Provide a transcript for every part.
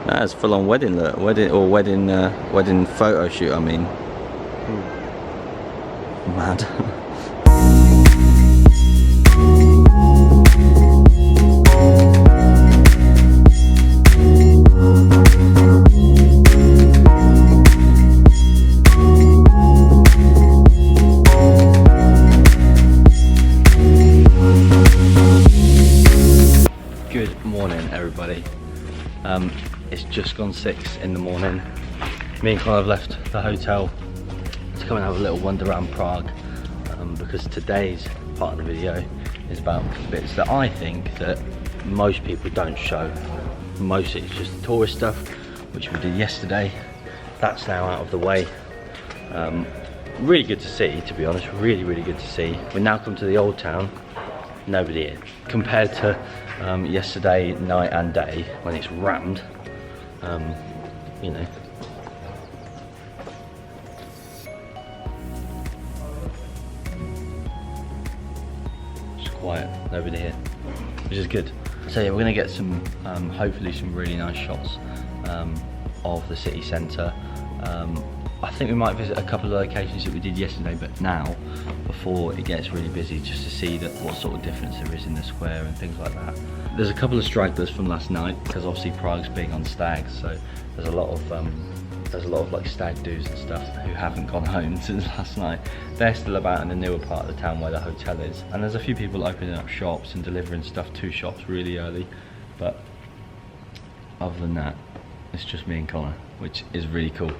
That's full on wedding look, wedding photo shoot. I mean, mad. Good morning, everybody. It's just gone 6 in the morning. Me and Connor have left the hotel to come and have a little wander around Prague, because today's part of the video is about bits that I think that most people don't show. Mostly it's just tourist stuff, which we did yesterday. That's now out of the way. Really good to see, to be honest. Really good to see. We now come to the old town. Nobody here. Compared to yesterday night and day when it's rammed, you know. It's quiet, nobody here, which is good. So yeah, we're gonna get some, hopefully some really nice shots of the city centre. I think we might visit a couple of locations that we did yesterday, but now, before it gets really busy, just to see that what sort of difference there is in the square and things like that. There's a couple of stragglers from last night, because obviously Prague's big on stags, so there's a lot of like stag do's and stuff who haven't gone home since last night. They're still about in the newer part of the town where the hotel is, and there's a few people opening up shops and delivering stuff to shops really early, but other than that, it's just me and Connor, which is really cool.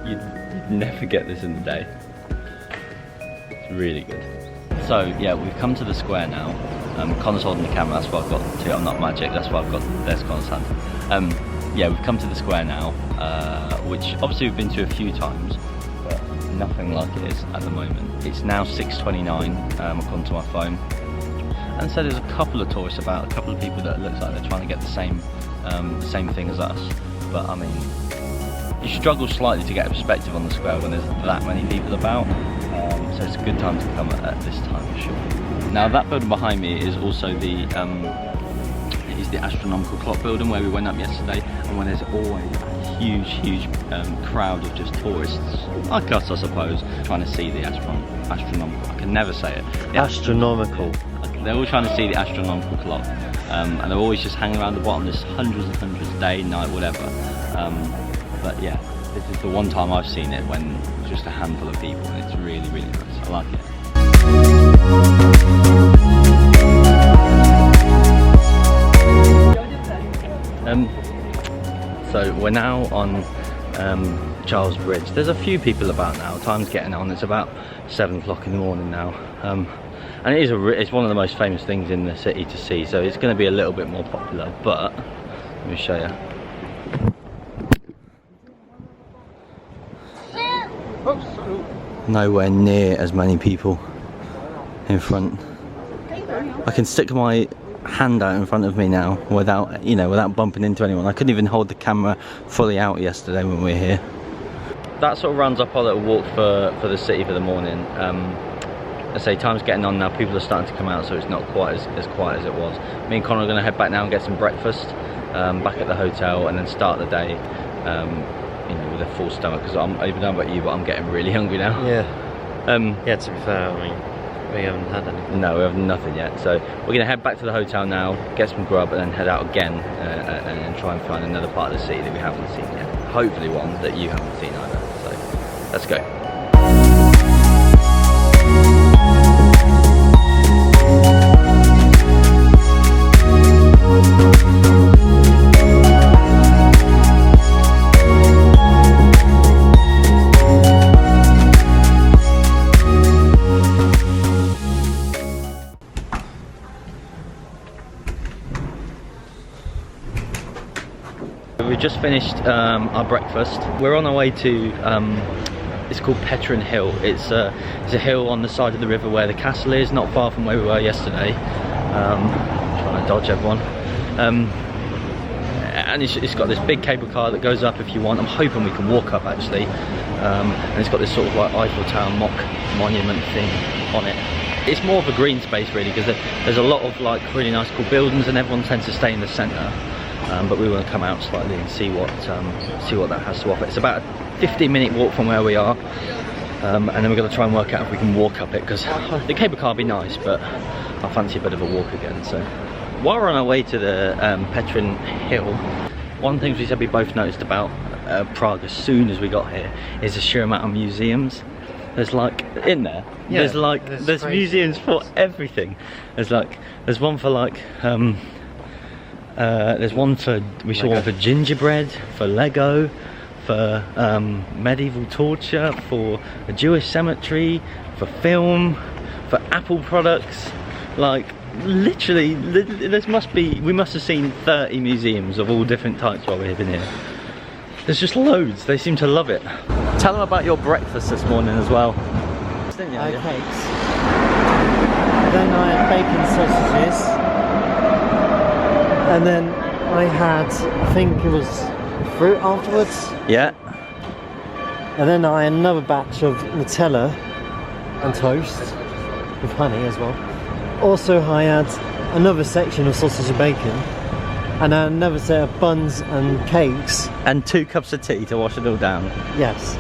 You'd never get this in the day. It's really good. So yeah, we've come to the square now. Connor's holding the camera, that's why I've got two. I'm not magic, that's why I've got, there's Connor's hand. Yeah, we've come to the square now, which obviously we've been to a few times, but nothing like it is at the moment. It's now 6:29, according to my phone. And so there's a couple of tourists about, a couple of people that it looks like they're trying to get the same thing as us. But I mean, you struggle slightly to get a perspective on the square when there's that many people about. So it's a good time to come at this time for sure. Now that building behind me is also the astronomical clock building where we went up yesterday, and when there's always a huge crowd of just tourists, like us I suppose, trying to see the astronomical, I can never say it. Astronomical. They're all trying to see the astronomical clock, and they're always just hanging around the bottom. There's hundreds and hundreds, day, night, whatever. But yeah, this is the one time I've seen it when it's just a handful of people, and it's really nice. I like it. So we're now on Charles Bridge. There's a few people about now. Time's getting on. It's about 7 o'clock in the morning now, and it's one of the most famous things in the city to see. So it's going to be a little bit more popular. But let me show you. Nowhere near as many people in front. I can stick my hand out in front of me now without bumping into anyone. I couldn't even hold the camera fully out yesterday when we were here. That sort of rounds up our little walk for the city for the morning. I say time's getting on now, people are starting to come out, so it's not quite as quiet as it was. Me and Connor are going to head back now and get some breakfast back at the hotel, and then start the day with a full stomach, because I don't know about you, but I'm getting really hungry now. Yeah, to be fair, I mean, we haven't had anything. No, we have nothing yet. So we're going to head back to the hotel now, get some grub, and then head out again and try and find another part of the city that we haven't seen yet. Hopefully one that you haven't seen either. So let's go. We've just finished our breakfast. We're on our way to, it's called Petrin Hill. It's a hill on the side of the river where the castle is, not far from where we were yesterday. Trying to dodge everyone. and it's got this big cable car that goes up if you want. I'm hoping we can walk up actually, and it's got this sort of like Eiffel Tower mock monument thing on it. It's more of a green space really, because there's a lot of like really nice cool buildings and everyone tends to stay in the centre, but we want to come out slightly and see what that has to offer. It's about a 15-minute walk from where we are, and then we're going to try and work out if we can walk up it, because the cable car would be nice, but I fancy a bit of a walk again. So while we're on our way to the Petrin hill, one thing we said we both noticed about Prague as soon as we got here is the sheer amount of museums. There's like, in there, yeah, there's museums for everything. There's one for like, there's one for, we saw one for gingerbread, for Lego, for medieval torture, for a Jewish cemetery, for film, for Apple products. Like literally, we must have seen 30 museums of all different types while we've been here. There's just loads. They seem to love it. Tell them about your breakfast this morning as well. I had cakes. Then I had bacon sausages. And then I had, I think it was fruit afterwards. Yeah. And then I had another batch of Nutella and toast with honey as well. Also I had another section of sausage and bacon. And then another set of buns and cakes. And 2 cups of tea to wash it all down. Yes.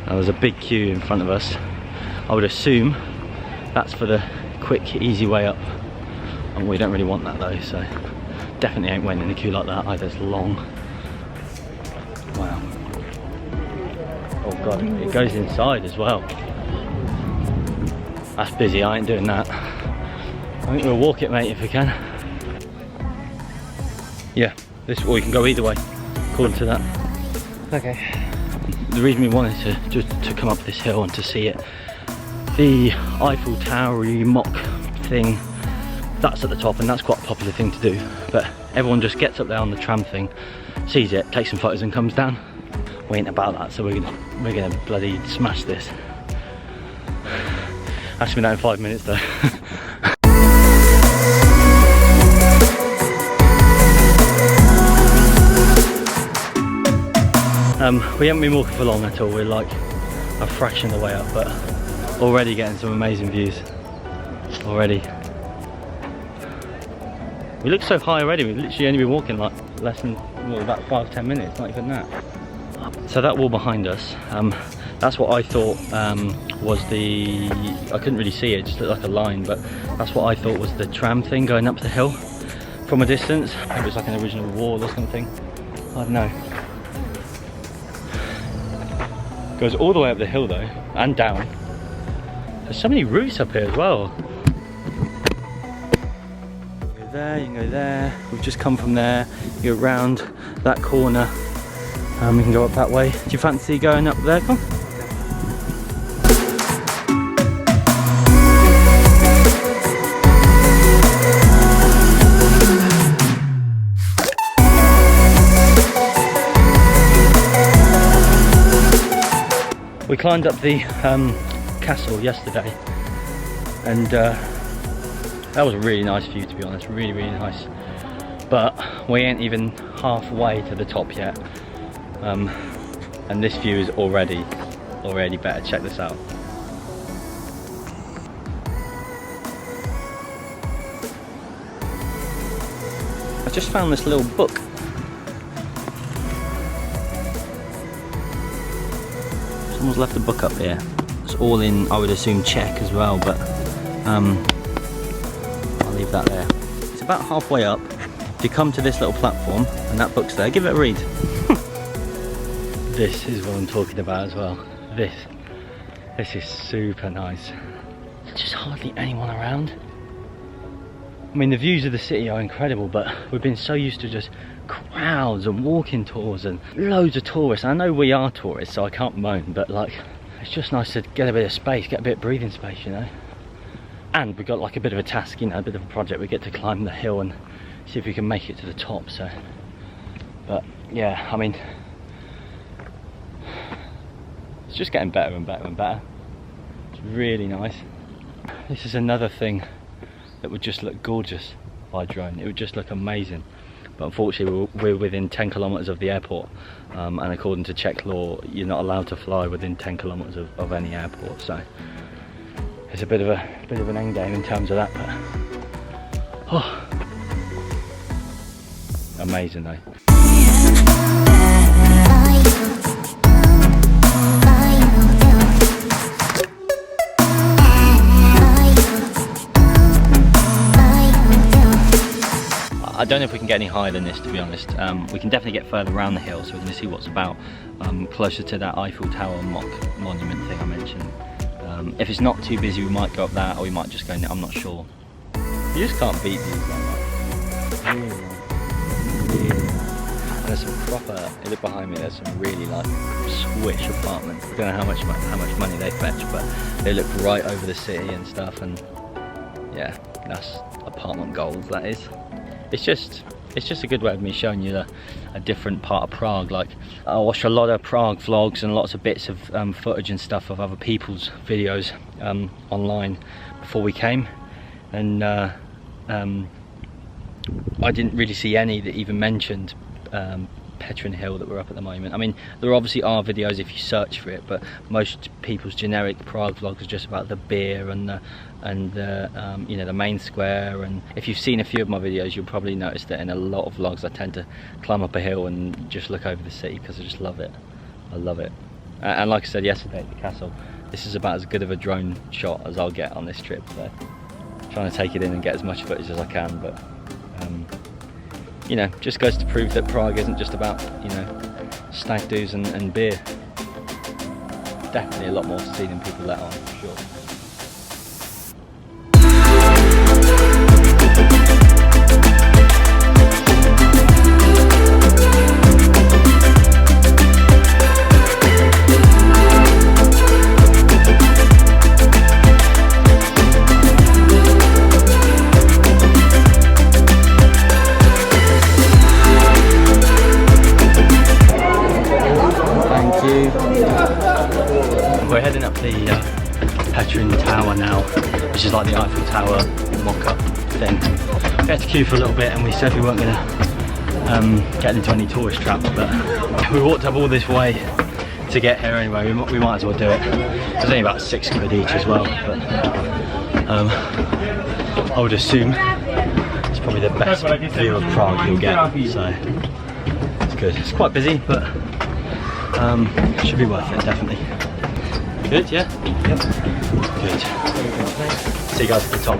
There was a big queue in front of us. I would assume that's for the quick, easy way up. And we don't really want that though, so definitely ain't waiting in a queue like that either. It's long. Wow. Oh god, it goes inside as well. That's busy, I ain't doing that. I think we'll walk it, mate, if we can. Yeah, this, or you can go either way, according to that. Okay. The reason we wanted to come up this hill and to see it, the Eiffel Tower-y mock thing, that's at the top, and that's quite a popular thing to do. But everyone just gets up there on the tram thing, sees it, takes some photos and comes down. We ain't about that, so we're gonna bloody smash this. Ask me that in 5 minutes though. We haven't been walking for long at all. We're like a fraction of the way up, but already getting some amazing views. Already. We look so high already. We've literally only been walking like less than, well, about 5-10 minutes, not even that. So that wall behind us, that's what I thought was the, I couldn't really see it, it just looked like a line, but that's what I thought was the tram thing going up the hill from a distance. Maybe it's like an original wall or something. I don't know. Goes all the way up the hill though, and down. There's so many routes up here as well. You can go there, you can go there. We've just come from there. You go around that corner. We can go up that way. Do you fancy going up there? Come on. We climbed up the castle yesterday, and that was a really nice view, to be honest, really nice, but we ain't even halfway to the top yet, and this view is already better. Check this out. I just found this little book. Someone's left a book up here. It's all in, I would assume, Czech as well, but I'll leave that there. It's about halfway up. If you come to this little platform and that book's there, give it a read. This is what I'm talking about as well. This is super nice. There's just hardly anyone around. I mean, the views of the city are incredible, but we've been so used to just crowds and walking tours and loads of tourists. I know we are tourists, so I can't moan, but like, it's just nice to get a bit of space, get a bit of breathing space, you know. And we've got like a bit of a task, you know, a bit of a project. We get to climb the hill and see if we can make it to the top. So, but yeah, I mean, it's just getting better and better and better. It's really nice. This is another thing that would just look gorgeous by drone. It would just look amazing. but unfortunately we're within 10 kilometers of the airport, and according to Czech law you're not allowed to fly within 10 kilometers of any airport, so it's a bit of an end game in terms of that, but oh, amazing though. I don't know if we can get any higher than this, to be honest. We can definitely get further around the hill, so we're going to see what's about closer to that Eiffel Tower monument thing I mentioned. If it's not too busy, we might go up that, or we might just go in there, I'm not sure. You just can't beat these like that. And there's some proper, look behind me, there's some really like swish apartments. I don't know how much money they fetch, but they look right over the city and stuff, and yeah, that's apartment gold, that is. It's just a good way of me showing you a different part of Prague. Like, I watched a lot of Prague vlogs and lots of bits of footage and stuff of other people's videos online before we came, and I didn't really see any that even mentioned Petrin Hill that we're up at the moment. I mean, there obviously are videos if you search for it, but most people's generic Prague vlogs are just about the beer and the you know, the main square. And if you've seen a few of my videos, you'll probably notice that in a lot of vlogs I tend to climb up a hill and just look over the city because I just love it. I love it. And like I said yesterday at the castle, this is about as good of a drone shot as I'll get on this trip, so I'm trying to take it in and get as much footage as I can. But you know, just goes to prove that Prague isn't just about, you know, stag do's and beer. Definitely a lot more to see than people let on, for sure. We're heading up the Petrin Tower now, which is like the Eiffel Tower mock-up thing. We had to queue for a little bit and we said we weren't going to get into any tourist traps, but we walked up all this way to get here anyway. We might as well do it. It's only about 6 quid each as well, but I would assume it's probably the best view of Prague you'll get, so it's good. It's quite busy, but it should be worth it, definitely. Good, yeah? Yep. Good. See you guys at the top.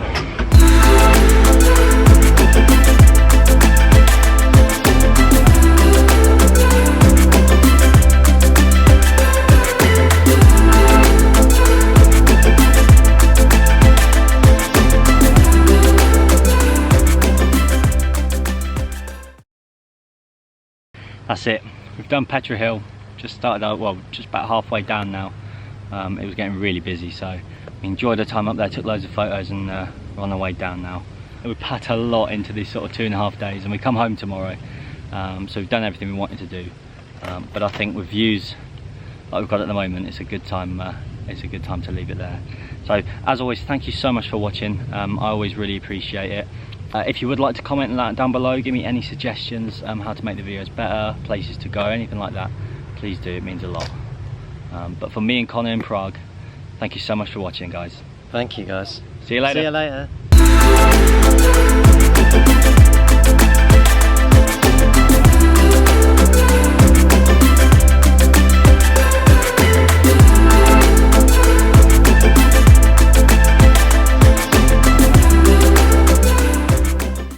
That's it. We've done Petrin Hill. Just started out, well, just about halfway down now. It was getting really busy, so we enjoyed our time up there, took loads of photos, and we're on our way down now. We packed a lot into these sort of 2.5 days, and we come home tomorrow, so we've done everything we wanted to do. But I think with views like we've got at the moment, it's a good time. It's a good time to leave it there. So as always, thank you so much for watching. I always really appreciate it. If you would like to comment on that down below, give me any suggestions how to make the videos better, places to go, anything like that, please do. It means a lot. But for me and Connor in Prague, thank you so much for watching, guys. Thank you, guys. See you later. See you later.